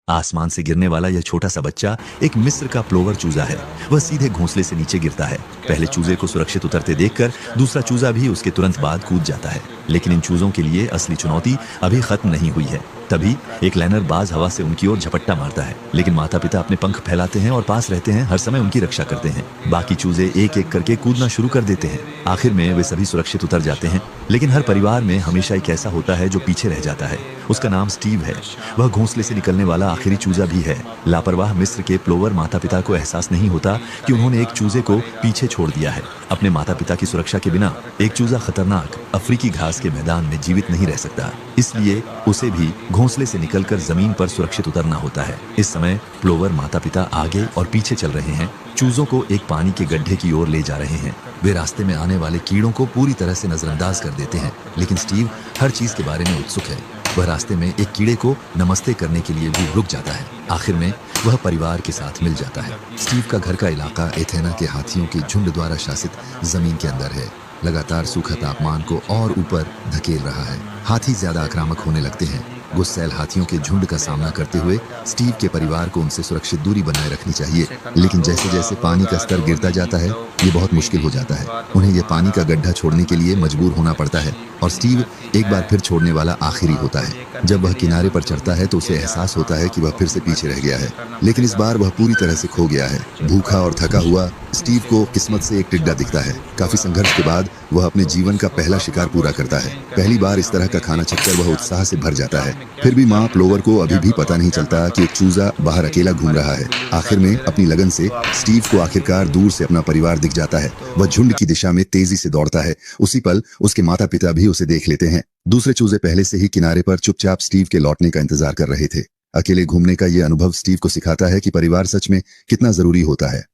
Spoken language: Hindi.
आसमान से गिरने वाला यह छोटा सा बच्चा एक मिस्र का प्लोवर चूजा है। वह सीधे घोंसले से नीचे गिरता है। पहले चूजे को सुरक्षित उतरते देखकर दूसरा चूजा भी उसके तुरंत बाद कूद जाता है। लेकिन इन चूजों के लिए असली चुनौती अभी खत्म नहीं हुई है। तभी एक लाइनर बाज हवा से उनकी ओर झपट्टा मारता है, लेकिन माता पिता अपने पंख फैलाते हैं और पास रहते हैं, हर समय उनकी रक्षा करते हैं। बाकी चूजे एक एक करके कूदना शुरू कर देते हैं। आखिर में वे सभी सुरक्षित उतर जाते हैं। लेकिन हर परिवार में हमेशा एक ऐसा होता है जो पीछे रह जाता है। उसका नाम स्टीव है। वह घोंसले से निकलने वाला आखिरी चूजा भी है। लापरवाह मिस्र के प्लोवर माता पिता को एहसास नहीं होता कि उन्होंने एक चूजे को पीछे छोड़ दिया है। अपने माता पिता की सुरक्षा के बिना एक चूजा खतरनाक अफ्रीकी घास के मैदान में जीवित नहीं रह सकता, इसलिए उसे भी घोंसले से निकलकर जमीन पर सुरक्षित उतरना होता है। इस समय प्लोवर माता पिता आगे और पीछे चल रहे हैं, चूजों को एक पानी के गड्ढे की ओर ले जा रहे हैं। वे रास्ते में आने वाले कीड़ों को पूरी तरह से नजरअंदाज कर देते हैं, लेकिन स्टीव हर चीज के बारे में उत्सुक है। वह रास्ते में एक कीड़े को नमस्ते करने के लिए भी रुक जाता है। आखिर में वह परिवार के साथ मिल जाता है। स्टीव का घर का इलाका एथेना के हाथियों के झुंड द्वारा शासित जमीन के अंदर है। लगातार सूखा तापमान को और ऊपर धकेल रहा है। हाथी ज्यादा आक्रामक होने लगते हैं। गुस्सैल हाथियों के झुंड का सामना करते हुए स्टीव के परिवार को उनसे सुरक्षित दूरी बनाए रखनी चाहिए, लेकिन जैसे जैसे पानी का स्तर गिरता जाता है ये बहुत मुश्किल हो जाता है। उन्हें ये पानी का गड्ढा छोड़ने के लिए मजबूर होना पड़ता है और स्टीव एक बार फिर छोड़ने वाला आखिरी होता है। जब वह किनारे पर चढ़ता है तो उसे एहसास होता है कि वह फिर से पीछे रह गया है, लेकिन इस बार वह पूरी तरह से खो गया है। भूखा और थका हुआ स्टीव को किस्मत से एक टिड्डा दिखता है। काफी संघर्ष के बाद वह अपने जीवन का पहला शिकार पूरा करता है। पहली बार इस तरह का खाना चखकर वह उत्साह से भर जाता है। फिर भी माँ प्लोवर को अभी भी पता नहीं चलता कि एक चूजा बाहर अकेला घूम रहा है। आखिर में अपनी लगन से स्टीव को आखिरकार दूर से अपना परिवार दिख जाता है। वह झुंड की दिशा में तेजी से दौड़ता है। उसी पल उसके माता पिता भी उसे देख लेते हैं। दूसरे चूजे पहले से ही किनारे पर चुपचाप स्टीव के लौटने का इंतजार कर रहे थे। अकेले घूमने का ये अनुभव स्टीव को सिखाता है कि परिवार सच में कितना जरूरी होता है।